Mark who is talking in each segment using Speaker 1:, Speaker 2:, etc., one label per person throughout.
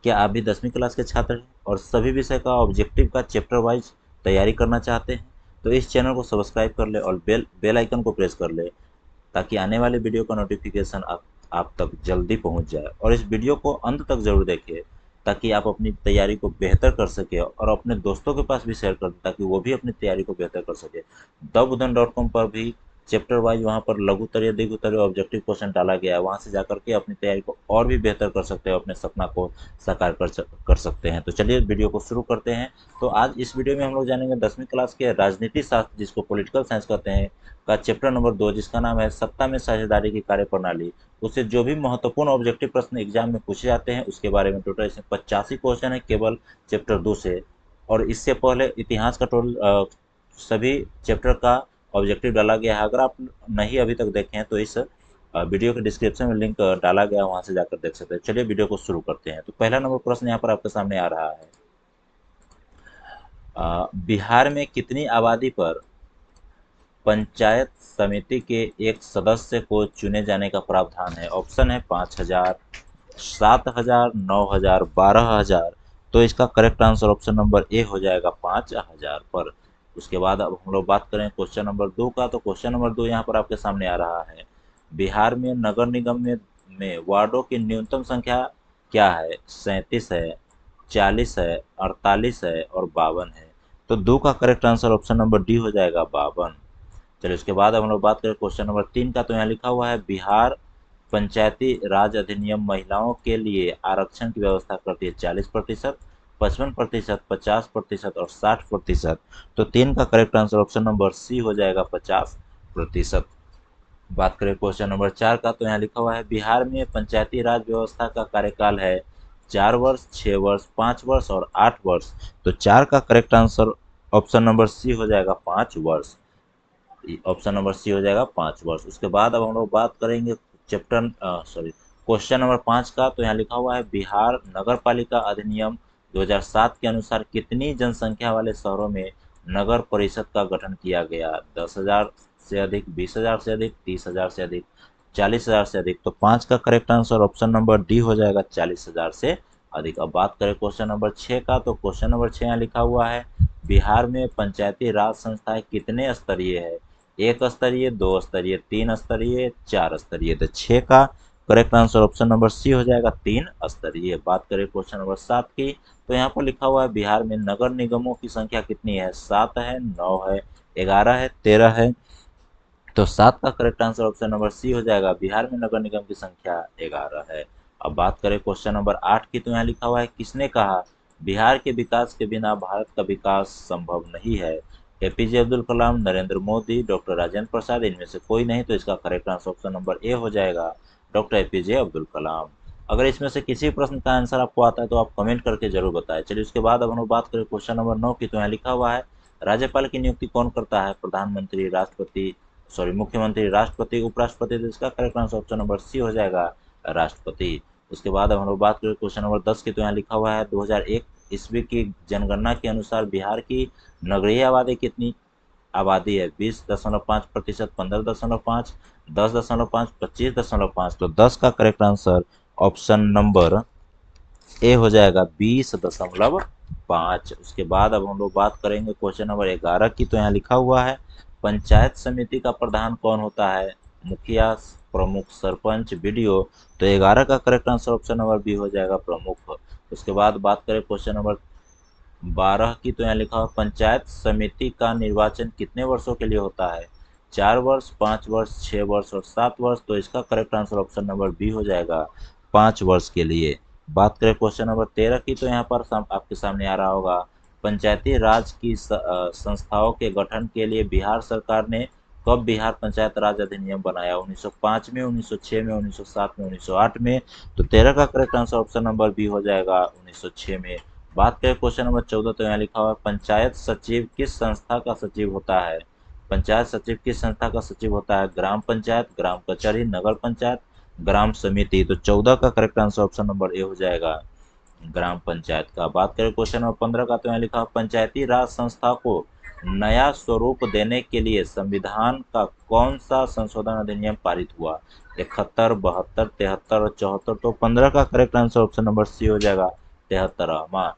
Speaker 1: क्या आप भी 10वीं क्लास के छात्र हैं और सभी विषय का ऑब्जेक्टिव का चैप्टर वाइज तैयारी करना चाहते हैं? तो इस चैनल को सब्सक्राइब कर ले और बेल आइकन को प्रेस कर ले, ताकि आने वाले वीडियो का नोटिफिकेशन आप तक जल्दी पहुंच जाए। और इस वीडियो को अंत तक जरूर देखिए, ताकि आप अपनी तैयारी को बेहतर कर सके और अपने दोस्तों के पास भी शेयर कर दें, ताकि वो भी अपनी तैयारी को बेहतर कर सके। thebudan.com पर भी चैप्टर वाइज वहाँ पर लघुत्तरीय, दीर्घोत्तरीय, ऑब्जेक्टिव क्वेश्चन डाला गया है। वहाँ से जाकर के अपनी तैयारी को और भी बेहतर कर सकते हो, अपने सपना को साकार कर सकते हैं। तो चलिए वीडियो को शुरू करते हैं। तो आज इस वीडियो में हम लोग जानेंगे 10वीं क्लास के राजनीति शास्त्र, जिसको पॉलिटिकल साइंस कहते हैं, का चैप्टर नंबर 2, जिसका नाम है सत्ता में साझेदारी की कार्यप्रणाली। उससे जो भी महत्वपूर्ण ऑब्जेक्टिव प्रश्न एग्जाम में पूछे जाते हैं उसके बारे में टोटल इसमें 85 क्वेश्चन है केवल चैप्टर 2 से। और इससे पहले इतिहास का टोटल सभी चैप्टर का ऑब्जेक्टिव डाला गया है। अगर आप नहीं अभी तक देखें तो इस वीडियो के डिस्क्रिप्शन में लिंक डाला गया है, वहां से जाकर देख सकते हैं। चलिए वीडियो को शुरू करते हैं। तो पहला नंबर प्रश्न यहाँ पर आपके सामने आ रहा है, बिहार में कितनी आबादी पर पंचायत समिति के एक सदस्य को चुने जाने का प्रावधान है? ऑप्शन है 5,000, 7,000, 9,000, 12,000। तो इसका correct answer option number A हो जाएगा 5,000 पर। उसके बाद अब हम लोग बात करें क्वेश्चन नंबर 2 का। तो क्वेश्चन नंबर 2 यहाँ पर आपके सामने आ रहा है, बिहार में नगर निगम में वार्डों की न्यूनतम संख्या क्या है? 37 है, 40 है, 48 है और 52 है। तो 2 का correct answer option number D हो जाएगा 52। चलिए उसके बाद अब हम लोग बात करें क्वेश्चन नंबर 3 का। तो यहाँ लिखा हुआ है, बिहार पंचायती राज अधिनियम महिलाओं के लिए आरक्षण की व्यवस्था करती है 40%, 55%, 50% और 60%। तो 3 का correct answer option number C हो जाएगा 50%। बात करें क्वेश्चन नंबर 4 का। तो यहाँ लिखा हुआ है, बिहार में पंचायती राज व्यवस्था का कार्यकाल है 4 वर्ष, 6 वर्ष, 5 वर्ष और 8 वर्ष। तो 4 का correct answer option number C हो जाएगा 5 वर्ष। ऑप्शन नंबर सी हो जाएगा 5 वर्ष। उसके बाद अब हम लोग बात करेंगे क्वेश्चन नंबर 5 का। तो यहाँ लिखा हुआ है, बिहार नगर पालिका अधिनियम 2007 के अनुसार कितनी जनसंख्या वाले शहरों में नगर परिषद का गठन किया गया? 10,000 से अधिक, 20,000 से अधिक, 30,000 से अधिक, 40,000 से अधिक। तो 5 का correct answer option number D हो जाएगा 40,000 से अधिक। अब बात करें क्वेश्चन नंबर 6 का। तो क्वेश्चन नंबर 6 यहाँ लिखा हुआ है, बिहार में पंचायती राज संस्थाएं कितने स्तरीय है? 1 स्तरीय, 2 स्तरीय, 3 स्तरीय, 4 स्तरीय। तो 6 का correct answer option number C हो जाएगा 3 स्तरीय। बात करें क्वेश्चन नंबर 7 की। तो यहाँ पर लिखा हुआ है, बिहार में नगर निगमों की संख्या कितनी है? 7 है, 9 है, 11 है, 13 है। तो 7 का correct answer option number C हो जाएगा, बिहार में नगर निगम की संख्या 11 है। अब बात करें क्वेश्चन नंबर 8 की। तो यहाँ लिखा हुआ है, किसने कहा बिहार के विकास के बिना भारत का विकास संभव नहीं है? एपीजे अब्दुल कलाम, नरेंद्र मोदी, डॉक्टर राजेंद्र प्रसाद, इनमें से कोई नहीं। तो इसका correct answer option number A हो जाएगा, डॉक्टर एपीजे अब्दुल कलाम। अगर इसमें से किसी प्रश्न का आंसर आपको आता है तो आप कमेंट करके जरूर बताएं। चलिए उसके बाद अब हम लोग बात करें क्वेश्चन नंबर 9 की। तो यहाँ लिखा हुआ है, राज्यपाल की नियुक्ति कौन करता है? प्रधानमंत्री, मुख्यमंत्री, राष्ट्रपति, उपराष्ट्रपति। तो इसका correct answer option number C हो जाएगा, राष्ट्रपति। उसके बाद अब हम लोग बात करें क्वेश्चन नंबर 10 की। तो यहाँ लिखा हुआ है, 2001 ईस्वी की जनगणना के अनुसार बिहार की नगरीय आबादी कितनी आबादी है? 20.5%, 15.5%, 10.5%, 25.5%। तो 10 का correct answer option number A हो जाएगा 20.5। उसके बाद अब हम लोग बात करेंगे क्वेश्चन नंबर 11 की। तो यहाँ लिखा हुआ है, पंचायत समिति का प्रधान कौन होता है? मुखिया, प्रमुख, सरपंच, बीडीओ। तो 11 का correct answer option number B हो जाएगा, प्रमुख। उसके बाद बात करें क्वेश्चन नंबर 12 की। तो यहाँ लिखा हुआ, पंचायत समिति का निर्वाचन कितने वर्षों के लिए होता है? 4 वर्ष, 5 वर्ष, 6 वर्ष और 7 वर्ष। तो इसका correct answer option number B हो जाएगा, 5 वर्ष के लिए। बात करें क्वेश्चन नंबर 13 की। तो यहाँ पर आपके सामने आ रहा होगा, पंचायती राज की संस्थाओं के गठन के लिए बिहार सरकार ने कब बिहार पंचायत राज अधिनियम बनाया? 1905 में, 1906 में, 1907 में, 1908 में। तो 13 का correct answer option number B हो जाएगा, 1906 में। बात करें क्वेश्चन नंबर 14। तो यहाँ लिखा हुआ है, पंचायत सचिव किस संस्था का सचिव होता है? पंचायत सचिव किस संस्था का सचिव होता है? ग्राम पंचायत, ग्राम कचहरी, नगर पंचायत, ग्राम समिति। तो 14 का correct answer option number A हो जाएगा, ग्राम पंचायत का। बात करें क्वेश्चन नंबर 15 का। तो यहाँ लिखा, पंचायती राज संस्था को नया स्वरूप देने के लिए संविधान का कौन सा संशोधन अधिनियम पारित हुआ? 71, 72, 73 और 74। तो 15 का correct answer option number C हो जाएगा, 73वां।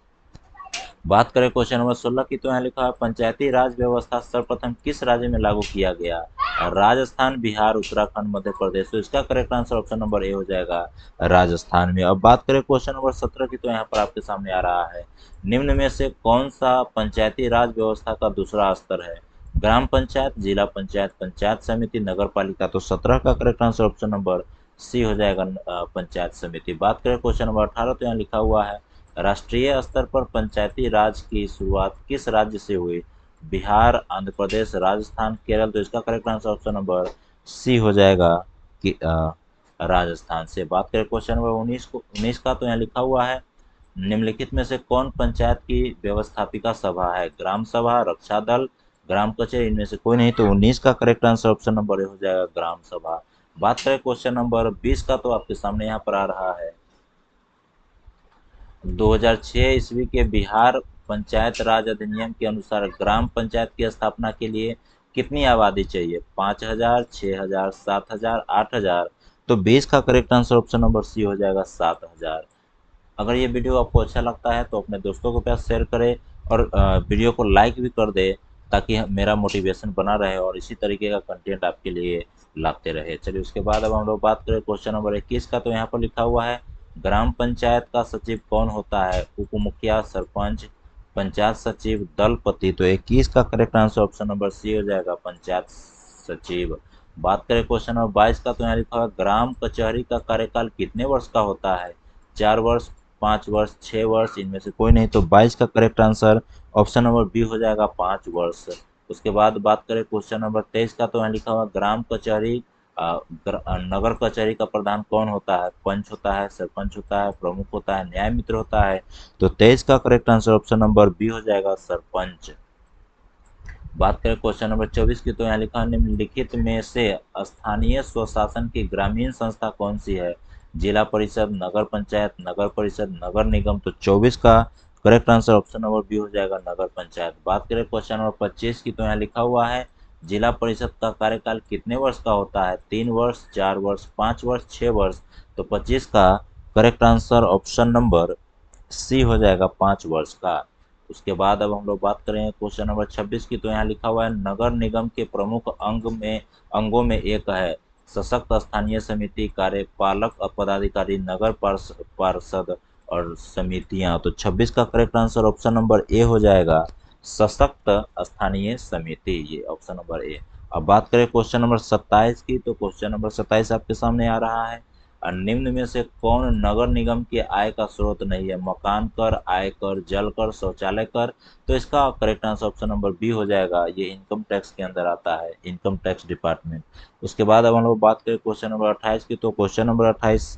Speaker 1: बात करें क्वेश्चन नंबर 16 की, तो यहाँ लिखा है पंचायती राज व्यवस्था सर्वप्रथम किस राज्य में लागू किया गया? राजस्थान, बिहार, उत्तराखंड, मध्य प्रदेश। तो इसका correct answer option number A हो जाएगा, राजस्थान में। अब बात करें क्वेश्चन नंबर 17 की, तो यहाँ पर आपके सामने आ रहा है, निम्न में से कौन सा पंचायती राज व्यवस्था का दूसरा स्तर है? ग्राम पंचायत, जिला पंचायत, पंचायत समिति, नगर पालिका। तो 17 का correct answer option number C हो जाएगा, पंचायत समिति। बात करें क्वेश्चन नंबर 18, तो यहाँ लिखा हुआ है राष्ट्रीय स्तर पर पंचायती राज की शुरुआत किस राज्य से हुई? बिहार, आंध्र प्रदेश, राजस्थान, केरल। तो इसका correct answer option number C हो जाएगा कि राजस्थान से। बात करें क्वेश्चन नंबर 19 का, तो यहाँ लिखा हुआ है निम्नलिखित में से कौन पंचायत की व्यवस्थापिका सभा है? ग्राम सभा, रक्षा दल, ग्राम कचहरी। इनमें से कोई नहीं। तो 19 का correct answer option number A हो जाएगा, ग्राम सभा। बात करें क्वेश्चन नंबर 20 का, तो आपके सामने यहाँ पर आ रहा है 2006 ईस्वी के बिहार पंचायत राज अधिनियम के अनुसार ग्राम पंचायत की स्थापना के लिए कितनी आबादी चाहिए? 5,000, 6,000, 7,000, 8,000। तो 20 का correct answer option number C हो जाएगा, 7,000। अगर ये वीडियो आपको अच्छा लगता है तो अपने दोस्तों के पास शेयर करें और वीडियो को लाइक भी कर दे, ताकि मेरा मोटिवेशन बना रहे और इसी तरीके का कंटेंट आपके लिए लाते रहे। चलिए उसके बाद अब हम लोग बात करें क्वेश्चन नंबर 21 का, तो यहाँ पर लिखा हुआ है ग्राम पंचायत का सचिव कौन होता है? उप मुखिया, सरपंच, पंचायत सचिव, दलपति। तो 21 का correct answer option number C हो जाएगा, पंचायत सचिव। बात करें क्वेश्चन नंबर 22 का, तो यहाँ लिखा हुआ ग्राम कचहरी का कार्यकाल कितने वर्ष का होता है? 4 वर्ष, 5 वर्ष, 6 वर्ष। इनमें से कोई नहीं। तो 22 का correct answer option number B हो जाएगा, 5 वर्ष। उसके बाद बात करें क्वेश्चन नंबर 23 का, तो यहाँ लिखा हुआ ग्राम कचहरी नगर कचहरी का प्रधान कौन होता है? पंच होता है, सरपंच होता है, प्रमुख होता है, न्याय मित्र होता है। तो 23 का correct answer option number B हो जाएगा, सरपंच। बात करें क्वेश्चन नंबर 24 की, तो यहाँ लिखा है निम्नलिखित में से स्थानीय स्वशासन की ग्रामीण संस्था कौन सी है? जिला परिषद, नगर पंचायत, नगर परिषद, नगर निगम। तो 24 का correct answer option number B हो जाएगा, नगर पंचायत। बात करें क्वेश्चन नंबर 25 की, तो यहाँ लिखा हुआ है जिला परिषद का कार्यकाल कितने वर्ष का होता है? 3 वर्ष, 4 वर्ष, 5 वर्ष, 6 वर्ष। तो 25 का correct answer option number C हो जाएगा, 5 वर्ष का। उसके बाद अब हम लोग बात करें क्वेश्चन नंबर 26 की, तो यहाँ लिखा हुआ है नगर निगम के प्रमुख अंगों में एक है सशक्त स्थानीय समिति, कार्यपालक पदाधिकारी, नगर पार्षद और समितियां। तो 26 का correct answer option number A हो जाएगा, सशक्त स्थानीय समिति। ये ऑप्शन नंबर ए। अब बात करें क्वेश्चन नंबर 27 की, तो क्वेश्चन नंबर 27 आपके सामने आ रहा है निम्न में से कौन नगर निगम के आय का स्रोत नहीं है? मकान कर, आयकर, जल कर, शौचालय कर। तो इसका correct answer option number B हो जाएगा, ये इनकम टैक्स के अंदर आता है, इनकम टैक्स डिपार्टमेंट। उसके बाद अब हम लोग बात करें क्वेश्चन नंबर 28 की, तो क्वेश्चन नंबर 28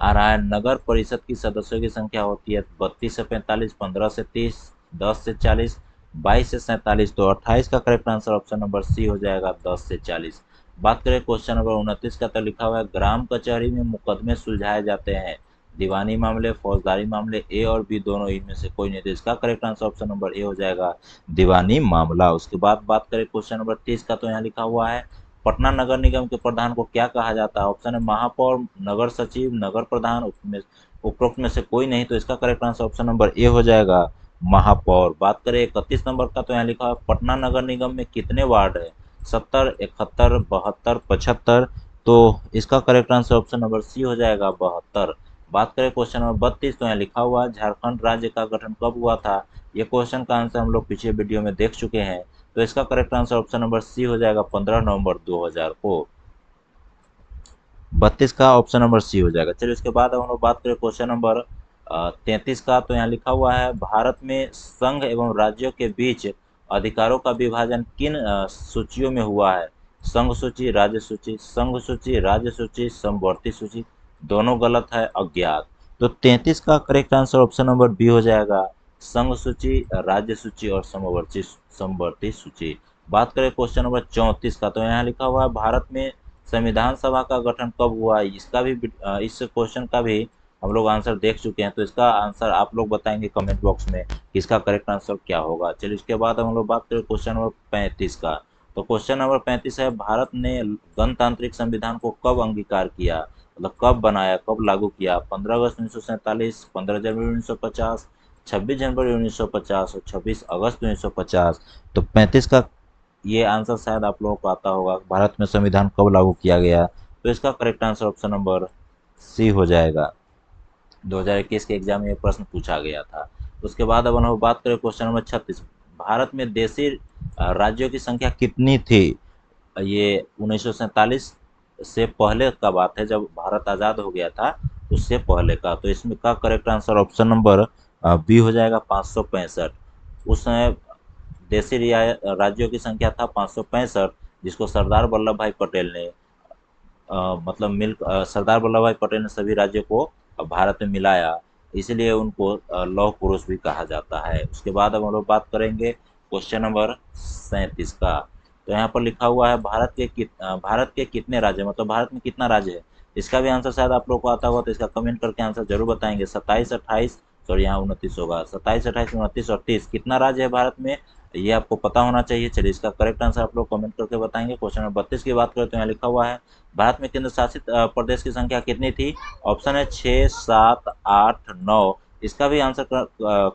Speaker 1: आ रहा है नगर परिषद की सदस्यों की संख्या होती है 32 से 45, 15 से 30, 10 से 40, 22 से 47। तो 28 का correct answer option number C हो जाएगा, 10 से 40। बात करें क्वेश्चन नंबर 29 का, तो लिखा हुआ है ग्राम कचहरी में मुकदमे सुलझाए जाते हैं दीवानी मामले, फौजदारी मामले, ए और बी दोनों। इनमें से कोई नहीं। तो इसका correct answer option number A हो जाएगा, दीवानी मामला। उसके बाद बात करें क्वेश्चन नंबर 30 का, तो यहाँ लिखा हुआ है पटना नगर निगम के प्रधान को क्या कहा जाता है? ऑप्शन है महापौर, नगर सचिव, नगर प्रधान। उपरोक्त में से कोई नहीं। तो इसका correct answer option number A हो जाएगा, महापौर। बात करें 31 नंबर का, तो यहाँ लिखा है पटना नगर निगम में कितने वार्ड है? 70, 71, 72, 75। तो इसका correct answer option number C हो जाएगा, 72। बात करें क्वेश्चन नंबर 32, तो यहाँ लिखा हुआ है झारखंड राज्य का गठन कब हुआ था? ये क्वेश्चन का आंसर हम लोग पिछले वीडियो में देख चुके हैं। तो इसका correct answer option number C हो जाएगा, 15 नवंबर 2000 को। 32 का ऑप्शन नंबर सी हो जाएगा। चलिए उसके बाद अब हम लोग बात करें क्वेश्चन नंबर 33 का, तो यहाँ लिखा हुआ है भारत में संघ एवं राज्यों के बीच अधिकारों का विभाजन किन सूचियों में हुआ है? संघ सूची, राज्य सूची, संघ सूची, राज्य सूची, समवर्ती सूची। दोनों गलत है, अज्ञात। तो 33 का correct answer option number B हो जाएगा, संघ सूची, राज्य सूची और समवर्ती सूची। बात करें क्वेश्चन नंबर 34 का, तो यहाँ लिखा हुआ है भारत में संविधान सभा का गठन कब हुआ? इसका भी इस क्वेश्चन का भी हम लोग आंसर देख चुके हैं। तो इसका आंसर आप लोग बताएंगे कमेंट बॉक्स में कि इसका करेक्ट आंसर क्या होगा। चलिए इसके बाद हम लोग बात करें क्वेश्चन नंबर 35 का। तो क्वेश्चन नंबर 35 है भारत ने गणतांत्रिक संविधान को कब अंगीकार किया? मतलब कब बनाया, कब लागू किया? 15 अगस्त 1947, 15 जनवरी 1950, 26 जनवरी 1950 और 26 अगस्त 1950। तो 35 का ये आंसर शायद आप लोगों को आता होगा, भारत में संविधान कब लागू किया गया। तो इसका correct answer option number C हो जाएगा। 2021 के एग्जाम में ये प्रश्न पूछा गया था। उसके बाद अब हम लोग बात करें क्वेश्चन नंबर 36। भारत में देशी राज्यों की संख्या कितनी थी? ये 1947 से पहले का बात है, जब भारत आज़ाद हो गया था उससे पहले का। तो इसमें का correct answer option number B हो जाएगा, 565। उस समय देशी राज्यों की संख्या था 565, जिसको सरदार वल्लभ भाई पटेल ने मतलब सरदार वल्लभ भाई पटेल ने सभी राज्यों को भारत में मिलाया, इसलिए उनको लौह पुरुष भी कहा जाता है। उसके बाद अब हम लोग बात करेंगे क्वेश्चन नंबर 37 का। तो यहाँ पर लिखा हुआ है भारत के कितने राज्य, मतलब भारत में कितना राज्य है? इसका भी आंसर शायद आप लोग को आता होगा, तो इसका कमेंट करके आंसर जरूर बताएंगे। 27, 28, सॉरी यहाँ 29 होगा, 27, 28, 29 और 30 कितना राज्य है भारत में, ये आपको पता होना चाहिए। चलिए इसका करेक्ट आंसर आप लोग कमेंट करके बताएंगे। क्वेश्चन नंबर 32 की बात करें तो यहाँ लिखा हुआ है भारत में केंद्र शासित प्रदेश की संख्या कितनी थी? ऑप्शन है 6, 7, 8, 9। इसका भी आंसर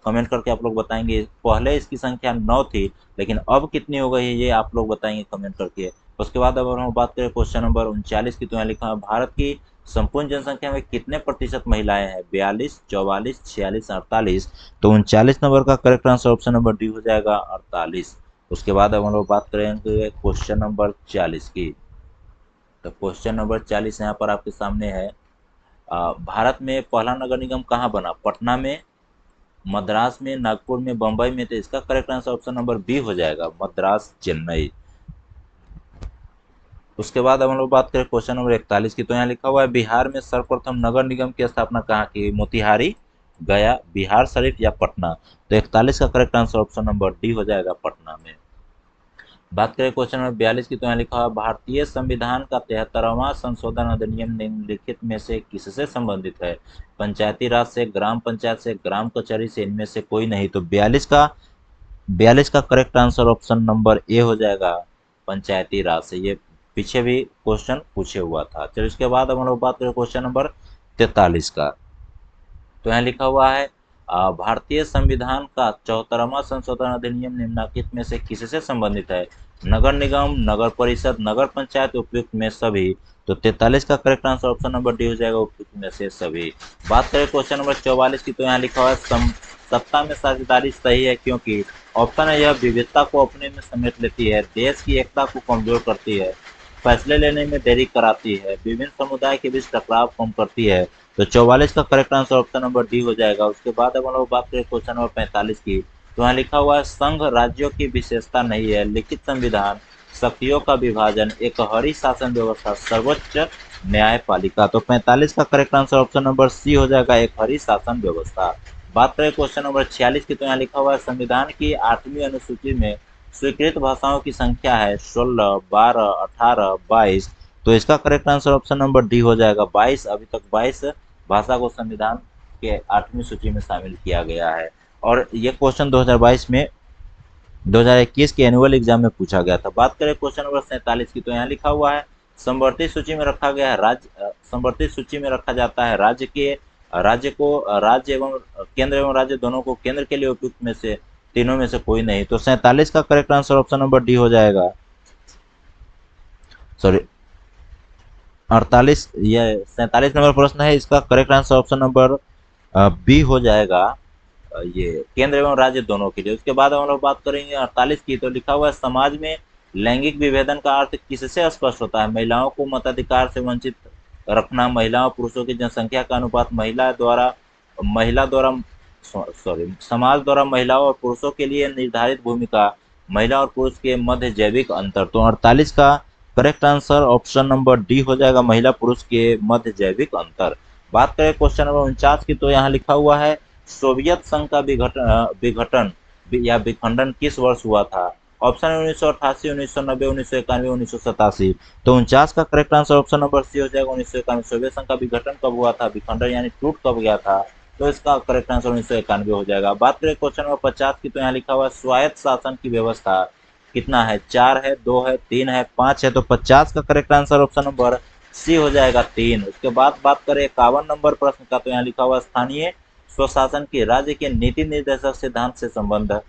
Speaker 1: कमेंट करके आप लोग बताएंगे। पहले इसकी संख्या 9 थी, लेकिन अब कितनी हो गई है ये आप लोग बताएंगे कमेंट करके। उसके बाद अगर हम बात करें क्वेश्चन नंबर 39 की, तो यहाँ लिखा है भारत की संपूर्ण जनसंख्या में कितने प्रतिशत महिलाएं हैं? 42, 44, 46, 48। तो 39 नंबर का correct answer option number D हो जाएगा, 48। उसके बाद अब हम लोग बात करेंगे क्वेश्चन नंबर 40 की। तो क्वेश्चन नंबर 40 यहाँ पर आपके सामने है। भारत में पहला नगर निगम कहाँ बना? पटना में, मद्रास में, नागपुर में, बम्बई में। तो इसका correct answer option number B हो जाएगा, मद्रास, चेन्नई। उसके बाद अब हम लोग बात करें क्वेश्चन नंबर 41 की। तो यहाँ लिखा हुआ है बिहार में सर्वप्रथम नगर निगम की स्थापना कहाँ की? मोतिहारी, गया, बिहार शरीफ या पटना। तो 41 का correct answer option number D हो जाएगा, पटना में। बात करें क्वेश्चन नंबर 42 की। तो यहाँ लिखा हुआ भारतीय संविधान का 73वां संशोधन अधिनियम निम्नलिखित में से किससे संबंधित है? पंचायती राज से, ग्राम पंचायत से, ग्राम कचहरी से, इनमें से कोई नहीं। तो 42 का correct answer option number A हो जाएगा, पंचायती राज से। ये पीछे भी क्वेश्चन पूछे हुआ था। चलिए इसके बाद हम लोग बात करें क्वेश्चन नंबर 43 का। तो यहाँ लिखा हुआ है भारतीय संविधान का 74वां संशोधन अधिनियम निम्नलिखित में से किससे संबंधित है? नगर निगम, नगर परिषद, नगर पंचायत, उपयुक्त में सभी। तो 43 का correct answer option number D हो जाएगा, उपयुक्त में से सभी। बात करें क्वेश्चन नंबर 44 की। तो यहाँ लिखा हुआ है सत्ता में साझेदारी सही है क्योंकि। ऑप्शन है यह विविधता को अपने में समेट लेती है, देश की एकता को कमजोर करती है, फैसले लेने में देरी कराती है, विभिन्न समुदाय के बीच टकराव कम करती है। तो 44 का correct answer option number D हो जाएगा। उसके बाद अब हम लोग बात करें क्वेश्चन नंबर 45 की। तो यहाँ लिखा हुआ है संघ राज्यों की विशेषता नहीं है, लिखित संविधान, शक्तियों का विभाजन, एक हरी शासन व्यवस्था, सर्वोच्च न्यायपालिका। तो 45 का correct answer option number C हो जाएगा, एक हरी शासन व्यवस्था। बात करें क्वेश्चन नंबर 46 की। तो यहाँ लिखा हुआ है संविधान की 8वीं अनुसूची में स्वीकृत भाषाओं की संख्या है 16, 12, 18, 22। तो इसका correct answer option number D हो जाएगा, 22। अभी तक 22 भाषा को संविधान के 8वीं सूची में शामिल किया गया है। और ये क्वेश्चन 2021 के एनुअल एग्जाम में पूछा गया था। बात करें क्वेश्चन नंबर 47 की। तो यहाँ लिखा हुआ है संवर्धित सूची में रखा गया है संवर्धित सूची में रखा जाता है राज्य एवं केंद्र एवं राज्य दोनों को केंद्र के लिए उपयुक्त में से तीनों में से कोई नहीं। तो 47 का correct answer option number D हो जाएगा, सॉरी 48। ये 47 नंबर प्रश्न है, इसका correct answer option number B हो जाएगा, ये केंद्र एवं राज्य दोनों के लिए। उसके बाद हम लोग बात करेंगे 48 की। तो लिखा हुआ है समाज में लैंगिक विभेदन का अर्थ किससे स्पष्ट होता है? महिलाओं को मताधिकार से वंचित रखना, महिलाओं पुरुषों की जनसंख्या का अनुपात, महिला द्वारा सॉरी समाज द्वारा महिलाओं और पुरुषों के लिए निर्धारित भूमिका, महिला और पुरुष के मध्य जैविक अंतर। तो 48 का correct answer option number D हो जाएगा, महिला पुरुष के मध्य जैविक अंतर। बात करें क्वेश्चन नंबर 49 की। तो यहाँ लिखा हुआ है सोवियत संघ का विघटन या विखंडन किस वर्ष हुआ था? ऑप्शन है 1988, 1990, 1991, 1987। तो 49 का correct answer option number C हो जाएगा, 1991। सोवियत संघ का विघटन कब हुआ था, विखंडन यानी टूट कब गया था? तो इसका करेक्ट आंसर 1991 हो जाएगा। बात करें क्वेश्चन नंबर 50 की। तो यहाँ लिखा हुआ है स्वायत्त शासन की व्यवस्था कितना है? 4 है, 2 है, 3 है, 5 है। तो 50 का correct answer option number C हो जाएगा 3। उसके बाद बात करें 51 नंबर प्रश्न का, तो यहाँ लिखा हुआ स्थानीय स्वशासन के राज्य के नीति निर्देशक सिद्धांत से संबंध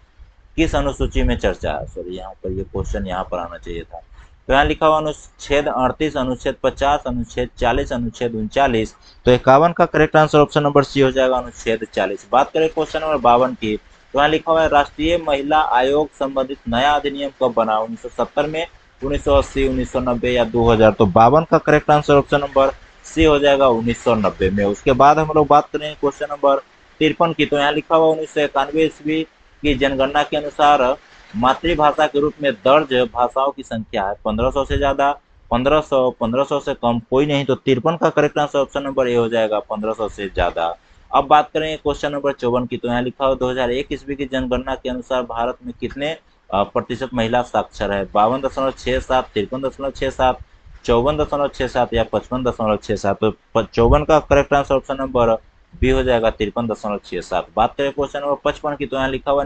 Speaker 1: किस अनुसूची में चर्चा है। सॉरी, यहाँ पर ये क्वेश्चन यहाँ पर आना चाहिए था। तो यहाँ लिखा हुआ अनुच्छेद 38, अनुच्छेद 50, अनुच्छेद 40, अनुच्छेद 39। तो 51 का correct answer option number C हो जाएगा, अनुच्छेद 40। बात करें क्वेश्चन नंबर 52 की, तो यहाँ लिखा हुआ है राष्ट्रीय महिला आयोग संबंधित नया अधिनियम कब बना, 1970 में, 1980, 1990 या 2000। तो 52 का correct answer option number C हो जाएगा, 1990 में। उसके बाद हम लोग बात करें क्वेश्चन नंबर 53 की, तो यहाँ लिखा हुआ 1991 ईस्वी की जनगणना के अनुसार मातृभाषा के रूप में दर्ज भाषाओं की संख्या है 1500 से ज्यादा, 1500 से कम, कोई नहीं। तो 53 का correct answer option number A हो जाएगा, 1500 से ज्यादा। अब बात करें क्वेश्चन नंबर 54 की, तो यहाँ लिखा हो 2001 ईस्वी की जनगणना के अनुसार भारत में कितने प्रतिशत महिला साक्षर है, 52.67, 53.67, 54.67 या 55.67। तो 54 का correct answer option number B हो जाएगा, 53.67। बात करें क्वेश्चन नंबर 55 की, तो यहाँ लिखा हुआ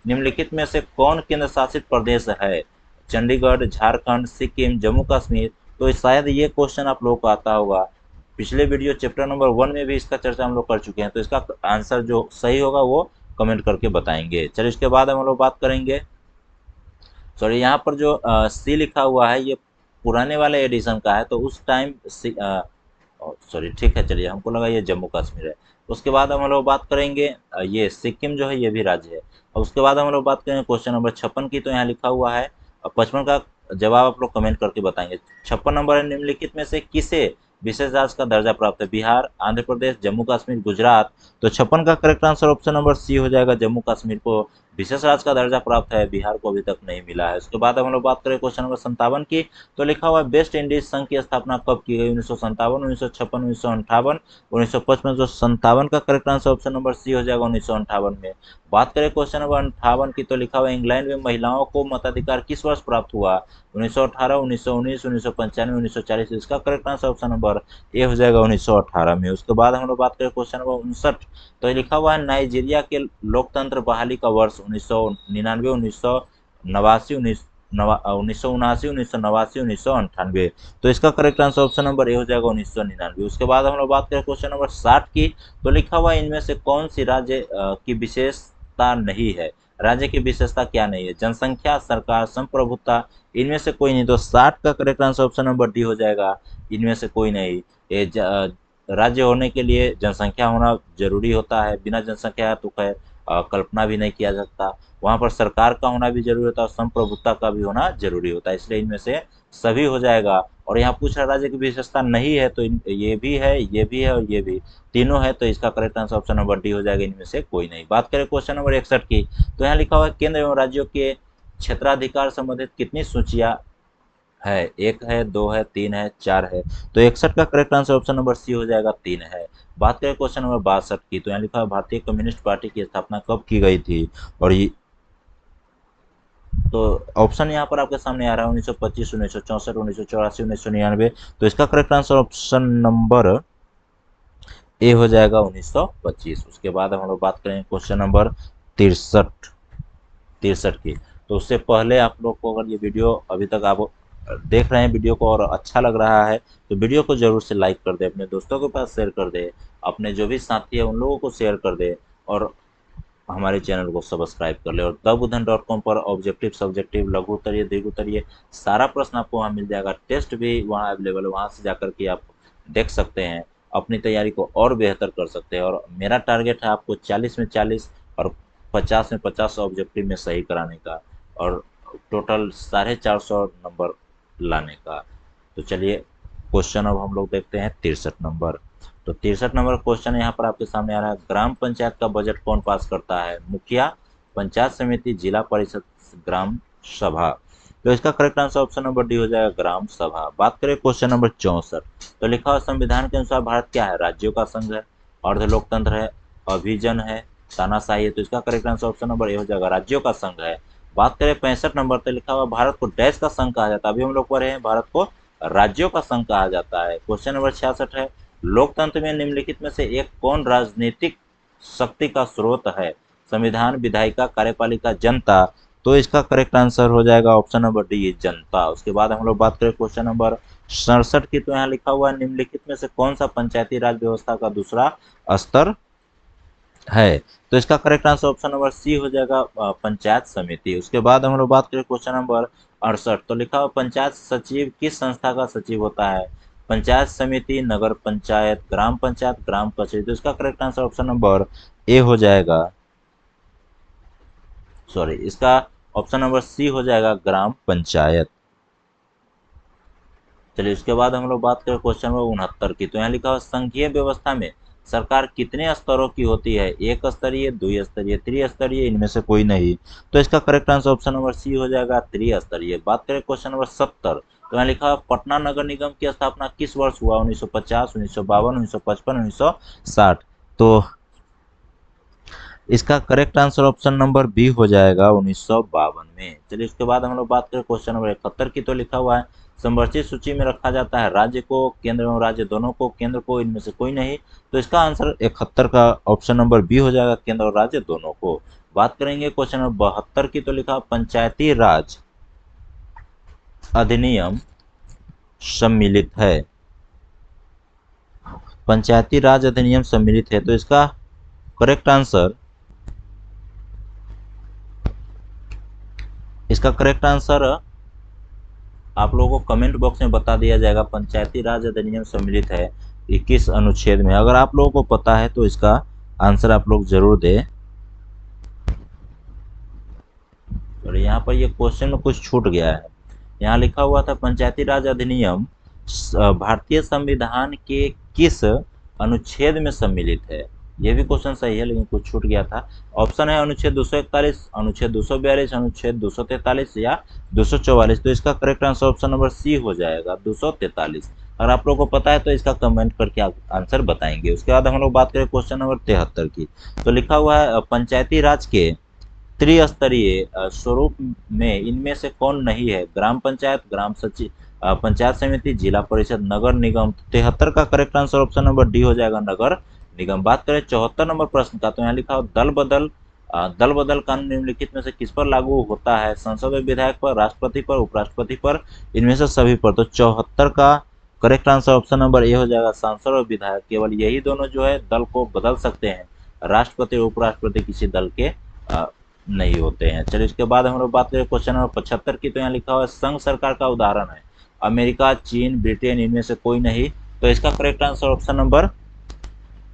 Speaker 1: निम्नलिखित में से कौन केंद्र शासित प्रदेश है, चंडीगढ़, झारखंड, सिक्किम, जम्मू कश्मीर। तो शायद ये क्वेश्चन आप लोगों को आता होगा, पिछले वीडियो चैप्टर नंबर 1 में भी इसका चर्चा हम लोग कर चुके हैं। तो इसका आंसर जो सही होगा वो कमेंट करके बताएंगे। चलिए, इसके बाद हम लोग बात करेंगे, सॉरी, यहाँ पर जो सी लिखा हुआ है ये पुराने वाले एडिशन का है, तो उस टाइम सॉरी, ठीक है, चलिए, हमको लगा ये जम्मू कश्मीर है। उसके बाद हम लोग बात करेंगे ये सिक्किम जो है ये भी राज्य है। और उसके बाद हम लोग बात करेंगे क्वेश्चन नंबर 56 की, तो यहाँ लिखा हुआ है 55 का जवाब आप लोग कमेंट करके बताएंगे। 56 नंबर है, निम्नलिखित में से किसे विशेष राज्य का दर्जा प्राप्त है, बिहार, आंध्र प्रदेश, जम्मू कश्मीर, गुजरात। तो 56 का correct answer option number C हो जाएगा, जम्मू कश्मीर को विशेष राज्य का दर्जा प्राप्त है, बिहार को अभी तक नहीं मिला है। उसके बाद हम लोग बात करें क्वेश्चन नंबर 57 की, तो लिखा हुआ है वेस्ट इंडीज संघ की स्थापना कब की गई, 1957, 1956, 1958, 1955। जो 57 का correct answer option number C हो जाएगा, 1958 में। बात करें क्वेश्चन नंबर 58 की, तो लिखा हुआ है इंग्लैंड में महिलाओं को मताधिकार किस वर्ष प्राप्त हुआ, 1918, 1919, 1995, 1940। इसका correct answer option number A हो जाएगा, 1918 में। उसके बाद हम लोग बात करें क्वेश्चन नंबर 59, तो लिखा हुआ है नाइजीरिया के लोकतंत्र बहाली का वर्ष, 1999, 1989, 1979, 1989, 1998। तो इसका correct answer option number A हो जाएगा, 1999। उसके बाद हम लोग बात करें क्वेश्चन नंबर 60 की, तो लिखा हुआ है इनमें से कौन सी राज्य की विशेषता नहीं है, राज्य की विशेषता क्या नहीं है, जनसंख्या, सरकार, संप्रभुता, इनमें से कोई नहीं। तो 60 का correct answer option number D हो जाएगा, इनमें से कोई नहीं। ये राज्य होने के लिए जनसंख्या होना जरूरी होता है, बिना जनसंख्या तो खैर कल्पना भी नहीं किया जा सकता। वहाँ पर सरकार का होना भी जरूरी होता है, संप्रभुता का भी होना जरूरी होता है, इसलिए इनमें से सभी हो जाएगा। और यहाँ पूछ रहा राज्य की विशेषता नहीं है, तो ये भी है, ये भी है और ये भी, तीनों है। तो इसका correct answer option number D हो जाएगा, इनमें से कोई नहीं। बात करें क्वेश्चन नंबर 61 की, तो यहाँ लिखा हुआ है केंद्र एवं राज्यों के क्षेत्राधिकार संबंधित कितनी सूचियां है, 1 है, 2 है, 3 है, 4 है। तो 61 का correct answer option number C हो जाएगा, 3 है। बात करें क्वेश्चन नंबर 62 की, तो यहाँ लिखा है भारतीय कम्युनिस्ट पार्टी की स्थापना कब की गई थी, और ये तो ऑप्शन यहाँ पर आपके सामने आ रहा है 1925, 1964, 1984, 1999। तो इसका correct answer option number A हो जाएगा, 1925। उसके बाद हम लोग बात करेंगे क्वेश्चन नंबर 63 की। तो उससे पहले आप लोग को अगर ये वीडियो अभी तक आप देख रहे हैं वीडियो को और अच्छा लग रहा है, तो वीडियो को जरूर से लाइक कर दे, अपने दोस्तों के पास शेयर कर दे, अपने जो भी साथी है उन लोगों को शेयर कर दे, और हमारे चैनल को सब्सक्राइब कर ले। और thebuddhan.com पर ऑब्जेक्टिव, सब्जेक्टिव, लघु उत्तरीय, दीर्घ उत्तरीय सारा प्रश्न आपको वहाँ मिल जाएगा। टेस्ट भी वहाँ अवेलेबल है, वहाँ से जाकर के आप देख सकते हैं, अपनी तैयारी को और बेहतर कर सकते हैं। और मेरा टारगेट है आपको 40 में 40 और 50 में 50 ऑब्जेक्टिव में सही कराने का, और टोटल 450 नंबर लाने का। तो चलिए, क्वेश्चन अब हम लोग देखते हैं 63 नंबर। तो 63 नंबर क्वेश्चन यहाँ पर आपके सामने आ रहा है, ग्राम पंचायत का बजट कौन पास करता है, मुखिया, पंचायत समिति, जिला परिषद, ग्राम सभा। तो इसका correct answer option number D हो जाएगा, ग्राम सभा। बात करें क्वेश्चन नंबर 64, तो लिखा हुआ संविधान के अनुसार भारत क्या है, राज्यों का संघ है, अर्ध लोकतंत्र है, अभिजन है, तानाशाही है। तो इसका correct answer option number A हो जाएगा, राज्यों का संघ है। बात करें 65 नंबर, तो लिखा हुआ भारत को डैश का संघ कहा जाता है, अभी हम लोग पढ़े हैं भारत को राज्यों का संघ कहा जाता है। क्वेश्चन नंबर 66 है, लोकतंत्र में निम्नलिखित में से एक कौन राजनीतिक शक्ति का स्रोत है, संविधान, विधायिका, कार्यपालिका, जनता। तो इसका करेक्ट आंसर हो जाएगा ऑप्शन नंबर डी, जनता। उसके बाद हम लोग बात करें क्वेश्चन नंबर 67 की। तो यहाँ लिखा हुआ है निम्नलिखित में से कौन सा पंचायती राज व्यवस्था का दूसरा स्तर है। तो इसका correct answer option number C हो जाएगा, पंचायत समिति। उसके बाद हम लोग बात करें क्वेश्चन नंबर 68। तो लिखा हुआ पंचायत सचिव किस संस्था का सचिव होता है। पंचायत समिति, नगर पंचायत, ग्राम पंचायत, ग्राम कचहरी। तो इसका correct answer option number A हो जाएगा, सॉरी, इसका ऑप्शन नंबर सी हो जाएगा, ग्राम पंचायत। चलिए इसके बाद हम लोग बात करें क्वेश्चन नंबर 69 की। तो यहाँ लिखा हुआ संघीय व्यवस्था में सरकार कितने स्तरों की होती है। एक स्तरीय, द्विस्तरीय, त्रिस्तरीय, इनमें से कोई नहीं। तो इसका correct answer option number C हो जाएगा, त्रिस्तरीय। बात करें क्वेश्चन नंबर 70। तो यहाँ लिखा हुआ पटना नगर निगम की स्थापना किस वर्ष हुआ। 1950, 1952, 1955, 1960। तो इसका correct answer option number B हो जाएगा, 1952 में। चलिए इसके बाद हम लोग बात करें क्वेश्चन नंबर 71 की। तो लिखा हुआ है संरचित सूची में रखा जाता है राज्य को, केंद्र एवं राज्य दोनों को, केंद्र को, इनमें से कोई नहीं। तो इसका आंसर 71 का ऑप्शन नंबर बी हो जाएगा, केंद्र और राज्य दोनों को। बात करेंगे क्वेश्चन नंबर 72 की। तो लिखा पंचायती राज अधिनियम सम्मिलित है। पंचायती राज अधिनियम सम्मिलित है। तो इसका करेक्ट आंसर, इसका करेक्ट आंसर आप लोगों को कमेंट बॉक्स में बता दिया जाएगा। पंचायती राज अधिनियम सम्मिलित है 21 अनुच्छेद में। अगर आप लोगों को पता है तो इसका आंसर आप लोग जरूर दें। और यहाँ पर ये क्वेश्चन में कुछ छूट गया है। यहाँ लिखा हुआ था पंचायती राज अधिनियम भारतीय संविधान के किस अनुच्छेद में सम्मिलित है। ये भी क्वेश्चन सही है लेकिन कुछ छूट गया था। ऑप्शन है अनुच्छेद 241, अनुच्छेद 242, अनुच्छेद 243 या 244। तो इसका correct answer option number C हो जाएगा, 243। अगर आप लोगों को पता है तो इसका कमेंट करके आप आंसर बताएंगे। उसके बाद हम लोग बात करें क्वेश्चन नंबर 73 की। तो लिखा हुआ है पंचायती राज के त्रिस्तरीय स्वरूप में इनमें से कौन नहीं है। ग्राम पंचायत, ग्राम सचिव, पंचायत समिति, जिला परिषद, नगर निगम। 73 का correct answer option number D हो जाएगा, नगर निगम। बात करें 74 नंबर प्रश्न का। तो यहाँ लिखा हो दल बदल कानून निम्नलिखित में से किस पर लागू होता है। संसद में विधायक पर, राष्ट्रपति पर, उपराष्ट्रपति पर, इनमें से सभी पर। तो 74 का correct answer option number A हो जाएगा, सांसद और विधायक। केवल यही दोनों जो है दल को बदल सकते हैं। राष्ट्रपति और उपराष्ट्रपति किसी दल के नहीं होते हैं। चलिए इसके बाद हम लोग बात करें क्वेश्चन नंबर 75 की। तो यहाँ लिखा हुआ है संघ सरकार का उदाहरण है अमेरिका, चीन, ब्रिटेन, इनमें से कोई नहीं। तो इसका correct answer option number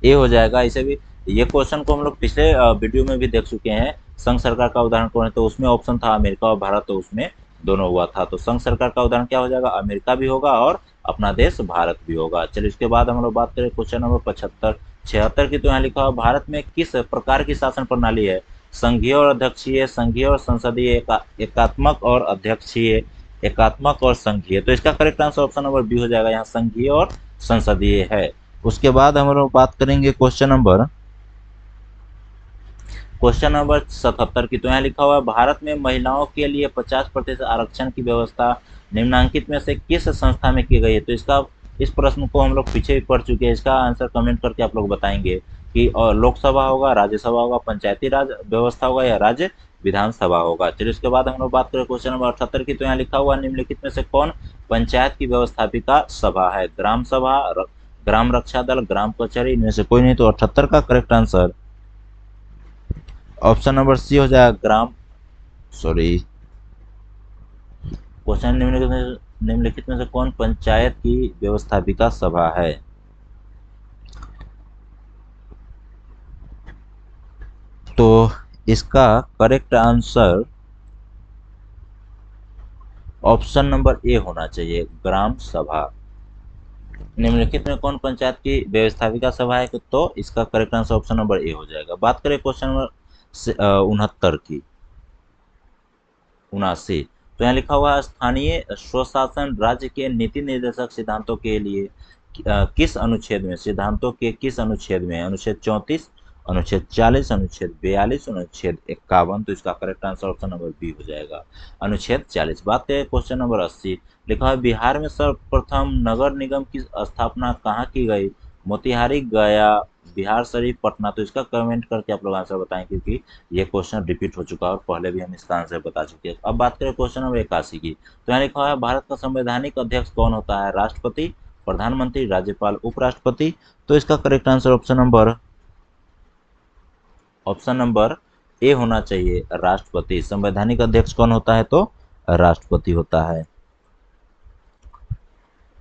Speaker 1: A हो जाएगा। इसे भी, ये क्वेश्चन को हम लोग पिछले वीडियो में भी देख चुके हैं। संघ सरकार का उदाहरण कौन है, तो उसमें ऑप्शन था अमेरिका और भारत, तो उसमें दोनों हुआ था। तो संघ सरकार का उदाहरण क्या हो जाएगा, अमेरिका भी होगा और अपना देश भारत भी होगा। चलिए इसके बाद हम लोग बात करें क्वेश्चन नंबर 76 की। तो यहाँ लिखा हुआ भारत में किस प्रकार की शासन प्रणाली है। संघीय और अध्यक्षीय, संघीय और संसदीय, एकात्मक और अध्यक्षीय, एकात्मक और संघीय। तो इसका correct answer option number B हो जाएगा, यहाँ संघीय और संसदीय है। उसके बाद हम लोग बात करेंगे क्वेश्चन नंबर 77 की। तो यहाँ लिखा हुआ है भारत में महिलाओं के लिए 50% आरक्षण की व्यवस्था निम्नांकित में से किस संस्था में की गई है। तो इसका, इस प्रश्न को हम लोग पीछे भी पढ़ चुके हैं। इसका आंसर कमेंट करके आप लोग बताएंगे कि और लोकसभा होगा, राज्यसभा होगा, पंचायती राज व्यवस्था होगा या राज्य विधानसभा होगा। चलिए इसके बाद हम लोग बात करें क्वेश्चन नंबर 78 की। तो यहाँ लिखा हुआ निम्नलिखित में से कौन पंचायत की व्यवस्थापिका सभा है। ग्राम सभा, ग्राम रक्षा दल, ग्राम कचहरी, इनमें से कोई नहीं। तो 78 का correct answer option number C हो जाएगा, ग्राम, सॉरी, क्वेश्चन निम्नलिखित में से कौन पंचायत की व्यवस्थापिका सभा है। तो इसका correct answer option number A होना चाहिए, ग्राम सभा। निम्नलिखित में कौन पंचायत की व्यवस्थापिका सभा है, तो इसका correct answer option number A हो जाएगा। बात करें क्वेश्चन नंबर 69 की, 79। तो यहाँ लिखा हुआ है स्थानीय स्वशासन राज्य के नीति निर्देशक सिद्धांतों के लिए किस अनुच्छेद में, सिद्धांतों के किस अनुच्छेद में। अनुच्छेद 34, अनुच्छेद 40, अनुच्छेद 42, अनुच्छेद 51। तो इसका correct answer option number B हो जाएगा, अनुच्छेद 40। बात करें क्वेश्चन नंबर 80। लिखा है बिहार में सर्वप्रथम नगर निगम की स्थापना कहाँ की गई। मोतिहारी, गया, बिहार शरीफ पटना। तो इसका कमेंट करके आप लोग आंसर बताएं, क्योंकि ये क्वेश्चन रिपीट हो चुका है और पहले भी हम इसका आंसर बता चुके हैं। अब बात करें क्वेश्चन नंबर 81 की, तो यहाँ लिखा है भारत का संवैधानिक अध्यक्ष कौन होता है? राष्ट्रपति, प्रधानमंत्री, राज्यपाल, उपराष्ट्रपति। तो इसका correct answer option number A होना चाहिए, राष्ट्रपति। संवैधानिक अध्यक्ष कौन होता है? तो राष्ट्रपति होता है।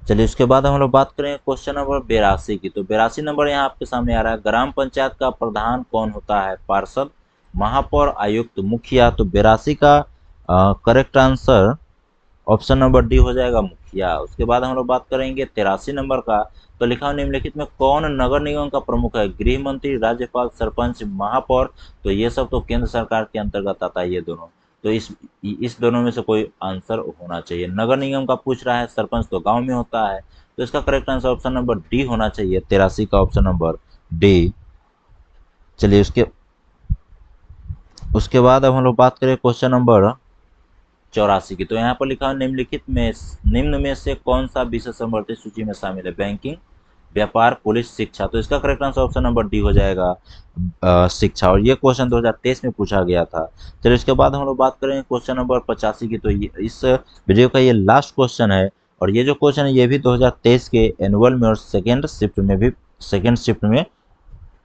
Speaker 1: चलिए उसके बाद हम लोग बात करें क्वेश्चन नंबर 82 की। तो 82 नंबर यहाँ आपके सामने आ रहा है, ग्राम पंचायत का प्रधान कौन होता है? पार्षद, महापौर, आयुक्त, मुखिया। तो 82 का correct answer option number D हो जाएगा, मुखिया। उसके बाद हम लोग बात करेंगे 83 नंबर का। तो लिखा हुआ निम्नलिखित में कौन नगर निगम का प्रमुख है? गृह मंत्री, राज्यपाल, सरपंच, महापौर। तो ये सब तो केंद्र सरकार के अंतर्गत आता है ये दोनों। तो इस दोनों में से कोई आंसर होना चाहिए। नगर निगम का पूछ रहा है, सरपंच तो गांव में होता है। तो इसका correct answer option number D होना चाहिए, 83 का ऑप्शन नंबर डी। चलिए उसके बाद अब हम लोग बात करें क्वेश्चन नंबर 84 की। तो यहाँ पर लिखा है निम्न में से कौन सा विषय संवर्धित सूची में शामिल है? बैंकिंग, व्यापार, पुलिस, शिक्षा। तो इसका correct answer option number D हो जाएगा, शिक्षा। और ये क्वेश्चन 2023 में पूछा गया था। चलिए इसके बाद हम लोग बात करेंगे क्वेश्चन नंबर 85 की। तो इस वीडियो का ये लास्ट क्वेश्चन है, और ये जो क्वेश्चन है ये भी 2023 के एनुअल में और सेकेंड शिफ्ट में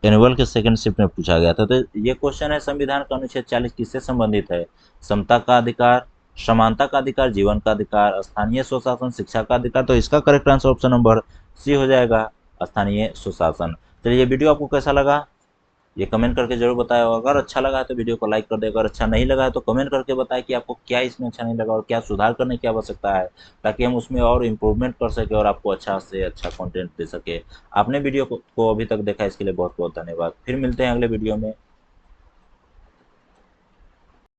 Speaker 1: एनुअल के सेकंड शिफ्ट में पूछा गया था। तो ये क्वेश्चन है, संविधान का अनुच्छेद 40 किससे संबंधित है? समता का अधिकार, समानता का अधिकार, जीवन का अधिकार, स्थानीय स्वशासन, शिक्षा का अधिकार। तो इसका correct answer option number C हो जाएगा, स्थानीय स्वशासन। चलिए ये वीडियो आपको कैसा लगा ये कमेंट करके जरूर बताएं, और अगर अच्छा लगा है तो वीडियो को लाइक कर दें, अगर अच्छा नहीं लगा है तो कमेंट करके बताएं कि आपको क्या इसमें अच्छा नहीं लगा और क्या सुधार करने की आवश्यकता है, ताकि हम उसमें और इम्प्रूवमेंट कर सके और आपको अच्छा से अच्छा कंटेंट दे सके। आपने वीडियो को अभी तक देखा इसके लिए बहुत बहुत धन्यवाद। फिर मिलते हैं अगले वीडियो में।